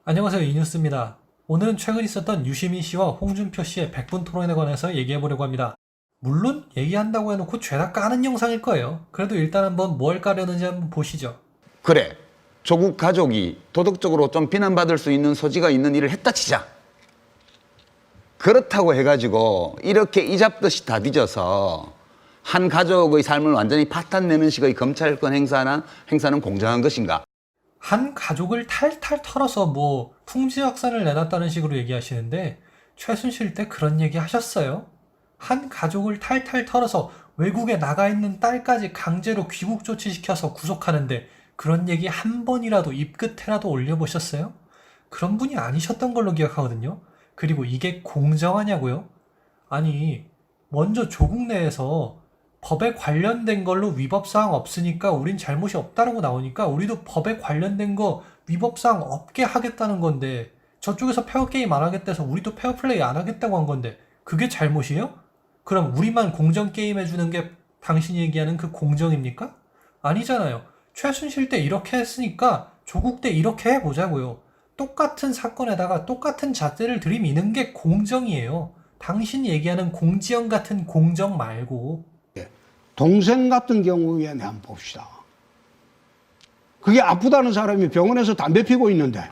안녕하세요, 이뉴스입니다. 오늘은 최근 있었던 유시민 씨와 홍준표 씨의 100분 토론에 관해서 얘기해보려고 합니다. 물론 얘기한다고 해놓고 죄다 까는 영상일 거예요. 그래도 일단 한번 뭘 까려는지 한번 보시죠. 그래, 조국 가족이 도덕적으로 좀 비난받을 수 있는 소지가 있는 일을 했다 치자. 그렇다고 해가지고 이렇게 이잡듯이 다 뒤져서 한 가족의 삶을 완전히 파탄내는 식의 검찰권 행사는 공정한 것인가? 한 가족을 탈탈 털어서 뭐 풍지확산을 내놨다는 식으로 얘기하시는데 최순실 때 그런 얘기 하셨어요? 한 가족을 탈탈 털어서 외국에 나가 있는 딸까지 강제로 귀국 조치시켜서 구속하는데 그런 얘기 한 번이라도 입끝에라도 올려보셨어요? 그런 분이 아니셨던 걸로 기억하거든요. 그리고 이게 공정하냐고요? 아니, 먼저 조국 내에서 법에 관련된 걸로 위법사항 없으니까 우린 잘못이 없다라고 나오니까 우리도 법에 관련된 거 위법사항 없게 하겠다는 건데 저쪽에서 페어게임 안 하겠다 해서 우리도 페어플레이 안 하겠다고 한 건데 그게 잘못이에요? 그럼 우리만 공정게임 해주는 게 당신이 얘기하는 그 공정입니까? 아니잖아요. 최순실 때 이렇게 했으니까 조국 때 이렇게 해보자고요. 똑같은 사건에다가 똑같은 잣대를 들이미는 게 공정이에요. 당신이 얘기하는 공지영 같은 공정 말고. 동생 같은 경우에 한번 봅시다. 그게 아프다는 사람이 병원에서 담배 피고 있는데.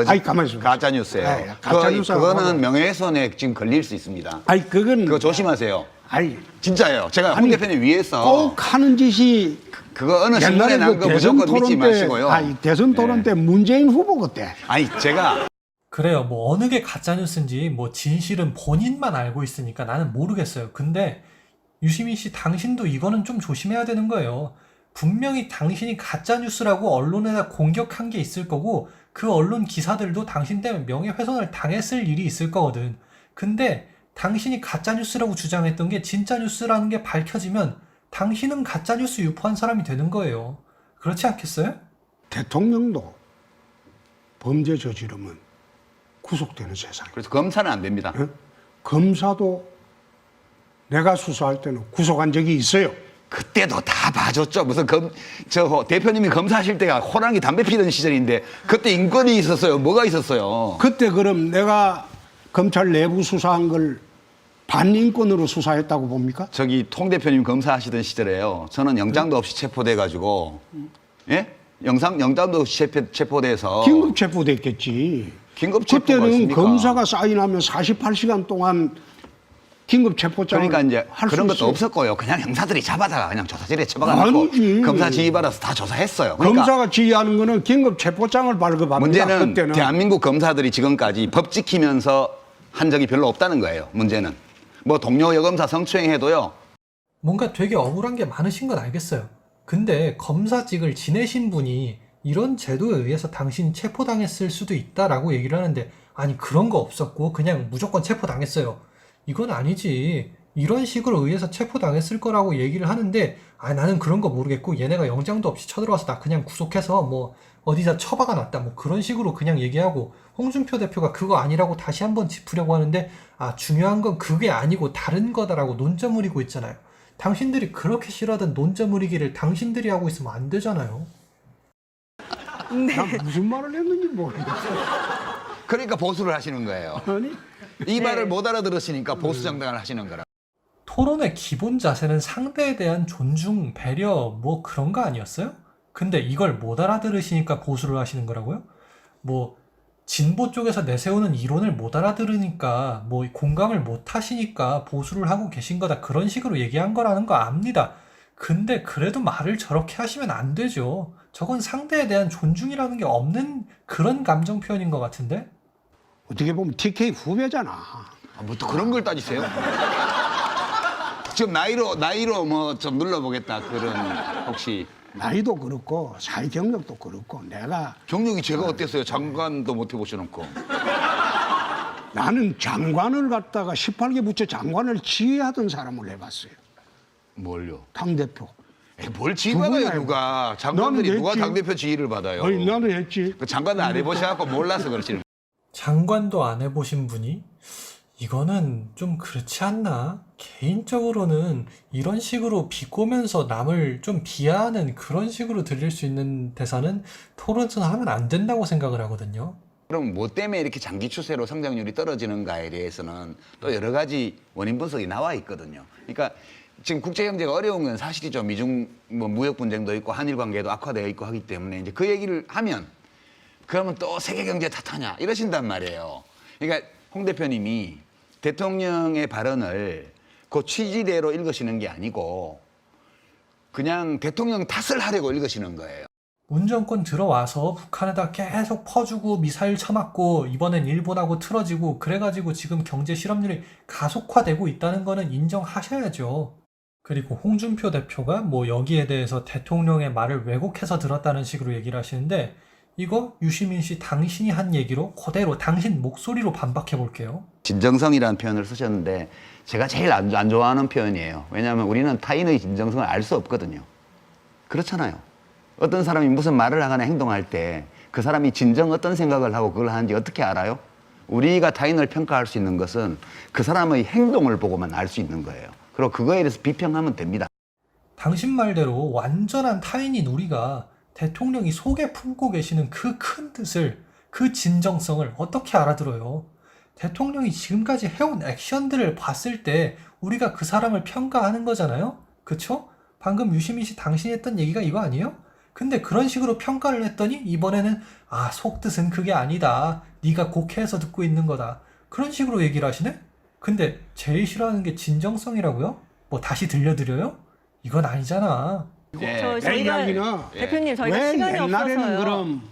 아이, 가만히 있어. 가짜 뉴스예요. 네, 가짜 뉴스. 그거는 명예훼손에 지금 걸릴 수 있습니다. 아이, 그거 조심하세요. 아이, 진짜예요. 제가 홍 대표님 위해서 꼭 하는 짓이 그거 어느 신문에 난 거 무조건 믿지 마시고요. 아니, 대선 토론 때 문재인 후보 그때. 아니 제가 그래요. 뭐 어느 게 가짜뉴스인지 뭐 진실은 본인만 알고 있으니까 나는 모르겠어요. 근데 유시민 씨 당신도 이거는 좀 조심해야 되는 거예요. 분명히 당신이 가짜뉴스라고 언론에다 공격한 게 있을 거고 그 언론 기사들도 당신 때문에 명예훼손을 당했을 일이 있을 거거든. 근데 당신이 가짜뉴스라고 주장했던 게 진짜뉴스라는 게 밝혀지면 당신은 가짜뉴스 유포한 사람이 되는 거예요. 그렇지 않겠어요? 대통령도 범죄 저지르면 구속되는 세상. 그래서 검사는 안 됩니다. 응? 검사도 내가 수사할 때는 구속한 적이 있어요. 그때도 다 봐줬죠. 무슨 대표님이 검사하실 때가 호랑이 담배 피던 시절인데 그때 인권이 있었어요. 뭐가 있었어요? 그때 그럼 내가 검찰 내부 수사한 걸 반인권으로 수사했다고 봅니까? 저기 통 대표님 검사하시던 시절에요. 저는 영장도 없이 체포돼가지고, 예? 영장도 없이 체포돼서. 긴급 체포됐겠지. 긴급 체포가 그때는 있습니까? 검사가 사인하면 48시간 동안 긴급 체포장을 그러니까 이제 할 그런 수 것도 있어요. 없었고요. 그냥 형사들이 잡아다가 그냥 조사실에 처박아놓고 아니지. 검사 지휘받아서 다 조사했어요. 그러니까 검사가 지휘하는 거는 긴급 체포장을 발급합니다. 문제는 그때는. 대한민국 검사들이 지금까지 법 지키면서 한 적이 별로 없다는 거예요. 문제는. 뭐 동료 여검사 성추행해도요. 뭔가 되게 억울한 게 많으신 건 알겠어요. 근데 검사직을 지내신 분이 이런 제도에 의해서 당신이 체포당했을 수도 있다라고 얘기를 하는데 아니 그런 거 없었고 그냥 무조건 체포당했어요. 이건 아니지. 이런 식으로 의해서 체포당했을 거라고 얘기를 하는데 아 나는 그런 거 모르겠고 얘네가 영장도 없이 쳐들어와서 나 그냥 구속해서 뭐 어디다 처박아 놨다 뭐 그런 식으로 그냥 얘기하고 홍준표 대표가 그거 아니라고 다시 한번 짚으려고 하는데 아 중요한 건 그게 아니고 다른 거다라고 논점을이고 있잖아요. 당신들이 그렇게 싫어하던 논점을이기를 당신들이 하고 있으면 안 되잖아요. 난 무슨 말을 했는지 모르겠어. 그러니까 보수를 하시는 거예요. 아니? 이 말을 못 알아들으시니까 보수 정당을 하시는 거라. 토론의 기본 자세는 상대에 대한 존중, 배려 뭐 그런 거 아니었어요? 근데 이걸 못 알아들으시니까 보수를 하시는 거라고요? 뭐 진보 쪽에서 내세우는 이론을 못 알아들으니까 뭐 공감을 못 하시니까 보수를 하고 계신 거다 그런 식으로 얘기한 거라는 거 압니다. 근데 그래도 말을 저렇게 하시면 안 되죠. 저건 상대에 대한 존중이라는 게 없는 그런 감정 표현인 것 같은데? 어떻게 보면 TK 후배잖아. 뭐 또 그런 걸 따지세요? 지금 나이로 뭐 좀 눌러보겠다 그런 혹시 나이도 그렇고 사회 경력도 그렇고 내가 경력이 제가 어땠어요? 장관도 못 해보셔놓고. 나는 장관을 갖다가 18개 부처 장관을 지휘하던 사람을 해봤어요. 뭘요? 당대표. 뭘 지휘받아요 누구나 누가? 장관들이 나는 누가 했지. 당대표 지휘를 받아요? 아니, 나는 했지. 그 장관을 안 해보셔갖고 몰라서 그렇지. 장관도 안 해보신 분이? 이거는 좀 그렇지 않나? 개인적으로는 이런 식으로 비꼬면서 남을 좀 비하하는 그런 식으로 들릴 수 있는 대사는 토론에서 하면 안 된다고 생각을 하거든요. 그럼 뭐 때문에 이렇게 장기 추세로 성장률이 떨어지는가에 대해서는 또 여러 가지 원인 분석이 나와 있거든요. 그러니까 지금 국제 경제가 어려운 건 사실이죠. 미중 뭐 무역 분쟁도 있고 한일 관계도 악화되어 있고 하기 때문에 이제 그 얘기를 하면 그러면 또 세계 경제 탓하냐 이러신단 말이에요. 그러니까 홍 대표님이 대통령의 발언을 그 취지대로 읽으시는 게 아니고 그냥 대통령 탓을 하려고 읽으시는 거예요. 문 정권 들어와서 북한에다 계속 퍼주고 미사일 쳐맞고 이번엔 일본하고 틀어지고 그래가지고 지금 경제 실업률이 가속화되고 있다는 거는 인정하셔야죠. 그리고 홍준표 대표가 뭐 여기에 대해서 대통령의 말을 왜곡해서 들었다는 식으로 얘기를 하시는데 이거 유시민 씨 당신이 한 얘기로 그대로 당신 목소리로 반박해 볼게요. 진정성이라는 표현을 쓰셨는데 제가 제일 안 좋아하는 표현이에요. 왜냐하면 우리는 타인의 진정성을 알 수 없거든요. 그렇잖아요. 어떤 사람이 무슨 말을 하거나 행동할 때 그 사람이 진정 어떤 생각을 하고 그걸 하는지 어떻게 알아요? 우리가 타인을 평가할 수 있는 것은 그 사람의 행동을 보고만 알 수 있는 거예요. 그리고 그거에 대해서 비평하면 됩니다. 당신 말대로 완전한 타인인 우리가 대통령이 속에 품고 계시는 그 큰 뜻을, 그 진정성을 어떻게 알아들어요? 대통령이 지금까지 해온 액션들을 봤을 때 우리가 그 사람을 평가하는 거잖아요? 그쵸? 방금 유시민 씨 당신이 했던 얘기가 이거 아니에요? 근데 그런 식으로 평가를 했더니 이번에는 아, 속뜻은 그게 아니다. 네가 곡해해서 듣고 있는 거다. 그런 식으로 얘기를 하시네? 근데 제일 싫어하는 게 진정성이라고요? 뭐 다시 들려드려요? 이건 아니잖아. 내 저희가 이야기는 대표님 저희가 왜 시간이 옛날에는 없어서요. 그럼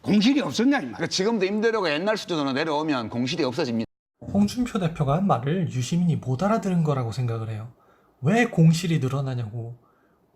공실이 없었냐 이 말. 그러니까 지금도 임대료가 옛날 수준으로 내려오면 공실이 없어집니다. 홍준표 대표가 한 말을 유시민이 못 알아들은 거라고 생각을 해요. 왜 공실이 늘어나냐고.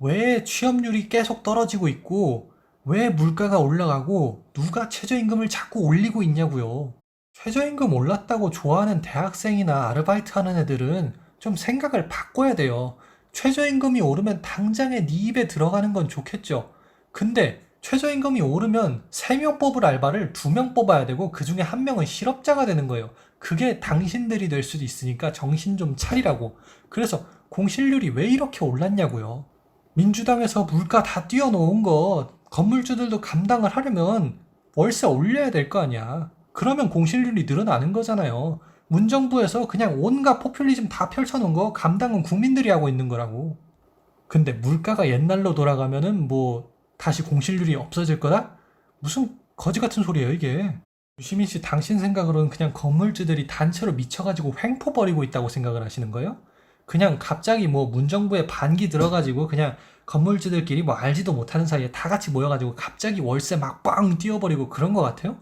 왜 취업률이 계속 떨어지고 있고 왜 물가가 올라가고 누가 최저임금을 자꾸 올리고 있냐고요. 최저임금 올랐다고 좋아하는 대학생이나 아르바이트 하는 애들은 좀 생각을 바꿔야 돼요. 최저임금이 오르면 당장에 네 입에 들어가는 건 좋겠죠. 근데 최저임금이 오르면 3명 뽑을 알바를 2명 뽑아야 되고 그중에 1명은 실업자가 되는 거예요. 그게 당신들이 될 수도 있으니까 정신 좀 차리라고. 그래서 공실률이 왜 이렇게 올랐냐고요. 민주당에서 물가 다 띄워놓은 거 건물주들도 감당을 하려면 월세 올려야 될 거 아니야. 그러면 공실률이 늘어나는 거잖아요. 문정부에서 그냥 온갖 포퓰리즘 다 펼쳐놓은 거 감당은 국민들이 하고 있는 거라고. 근데 물가가 옛날로 돌아가면은 뭐 다시 공실률이 없어질 거다? 무슨 거지 같은 소리예요 이게. 유시민 씨 당신 생각으로는 그냥 건물주들이 단체로 미쳐가지고 횡포 벌이고 있다고 생각을 하시는 거예요? 그냥 갑자기 뭐 문정부에 반기 들어가지고 그냥 건물주들끼리 뭐 알지도 못하는 사이에 다 같이 모여가지고 갑자기 월세 막 빵 띄워버리고 그런 거 같아요?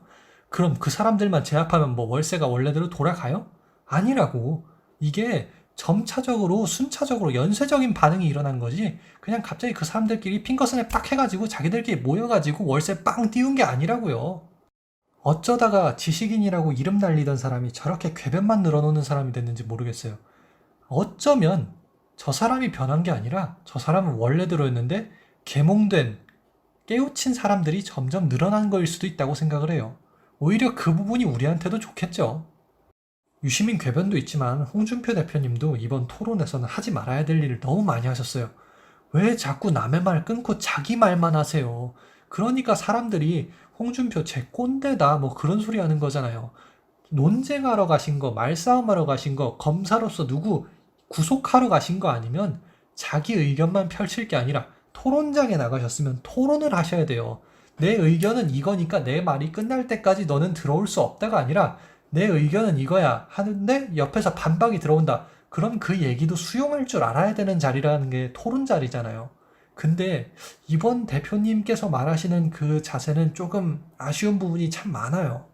그럼 그 사람들만 제압하면 뭐 월세가 원래대로 돌아가요? 아니라고. 이게 점차적으로 순차적으로 연쇄적인 반응이 일어난 거지 그냥 갑자기 그 사람들끼리 핑거스냅 딱 해가지고 자기들끼리 모여가지고 월세 빵 띄운 게 아니라고요. 어쩌다가 지식인이라고 이름 날리던 사람이 저렇게 궤변만 늘어놓는 사람이 됐는지 모르겠어요. 어쩌면 저 사람이 변한 게 아니라 저 사람은 원래대로였는데 계몽된 깨우친 사람들이 점점 늘어난 거일 수도 있다고 생각을 해요. 오히려 그 부분이 우리한테도 좋겠죠. 유시민 궤변도 있지만 홍준표 대표님도 이번 토론에서는 하지 말아야 될 일을 너무 많이 하셨어요. 왜 자꾸 남의 말 끊고 자기 말만 하세요. 그러니까 사람들이 홍준표 쟤 꼰대다 뭐 그런 소리 하는 거잖아요. 논쟁하러 가신 거, 말싸움하러 가신 거, 검사로서 누구 구속하러 가신 거 아니면 자기 의견만 펼칠 게 아니라 토론장에 나가셨으면 토론을 하셔야 돼요. 내 의견은 이거니까 내 말이 끝날 때까지 너는 들어올 수 없다가 아니라 내 의견은 이거야 하는데 옆에서 반박이 들어온다. 그럼 그 얘기도 수용할 줄 알아야 되는 자리라는 게 토론 자리잖아요. 근데 이번 대표님께서 말하시는 그 자세는 조금 아쉬운 부분이 참 많아요.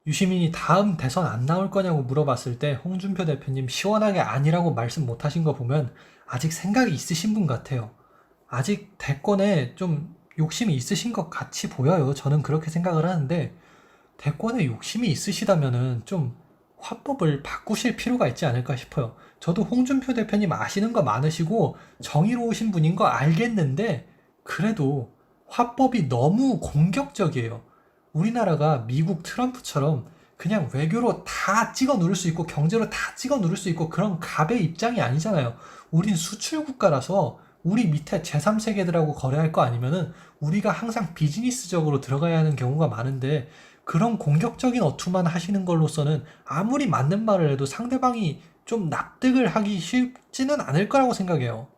유시민이 다음 대선 안 나올 거냐고 물어봤을 때 홍준표 대표님 시원하게 아니라고 말씀 못 하신 거 보면 아직 생각이 있으신 분 같아요. 아직 대권에 좀 욕심이 있으신 것 같이 보여요. 저는 그렇게 생각을 하는데 대권에 욕심이 있으시다면은 좀 화법을 바꾸실 필요가 있지 않을까 싶어요. 저도 홍준표 대표님 아시는 거 많으시고 정의로우신 분인 거 알겠는데 그래도 화법이 너무 공격적이에요. 우리나라가 미국 트럼프처럼 그냥 외교로 다 찍어 누를 수 있고 경제로 다 찍어 누를 수 있고 그런 갑의 입장이 아니잖아요. 우린 수출 국가라서 우리 밑에 제3세계들하고 거래할 거 아니면은 우리가 항상 비즈니스적으로 들어가야 하는 경우가 많은데 그런 공격적인 어투만 하시는 걸로서는 아무리 맞는 말을 해도 상대방이 좀 납득을 하기 쉽지는 않을 거라고 생각해요.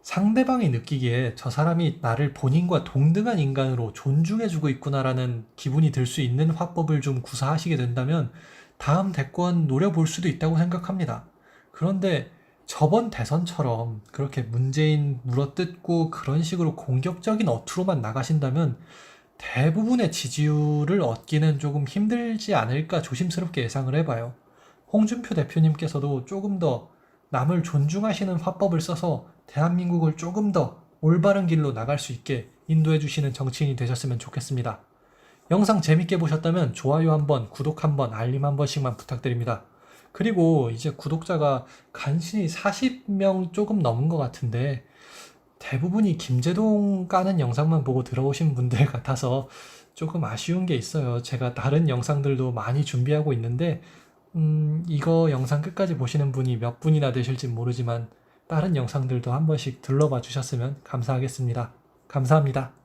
상대방이 느끼기에 저 사람이 나를 본인과 동등한 인간으로 존중해주고 있구나라는 기분이 들 수 있는 화법을 좀 구사하시게 된다면 다음 대권 노려볼 수도 있다고 생각합니다. 그런데 저번 대선처럼 그렇게 문재인 물어뜯고 그런 식으로 공격적인 어투로만 나가신다면 대부분의 지지율을 얻기는 조금 힘들지 않을까 조심스럽게 예상을 해봐요. 홍준표 대표님께서도 조금 더 남을 존중하시는 화법을 써서 대한민국을 조금 더 올바른 길로 나갈 수 있게 인도해 주시는 정치인이 되셨으면 좋겠습니다. 영상 재밌게 보셨다면 좋아요 한번, 구독 한번, 알림 한 번씩만 부탁드립니다. 그리고 이제 구독자가 간신히 40명 조금 넘은 것 같은데 대부분이 김제동 까는 영상만 보고 들어오신 분들 같아서 조금 아쉬운 게 있어요. 제가 다른 영상들도 많이 준비하고 있는데 이거 영상 끝까지 보시는 분이 몇 분이나 되실지 모르지만 다른 영상들도 한 번씩 들러봐 주셨으면 감사하겠습니다. 감사합니다.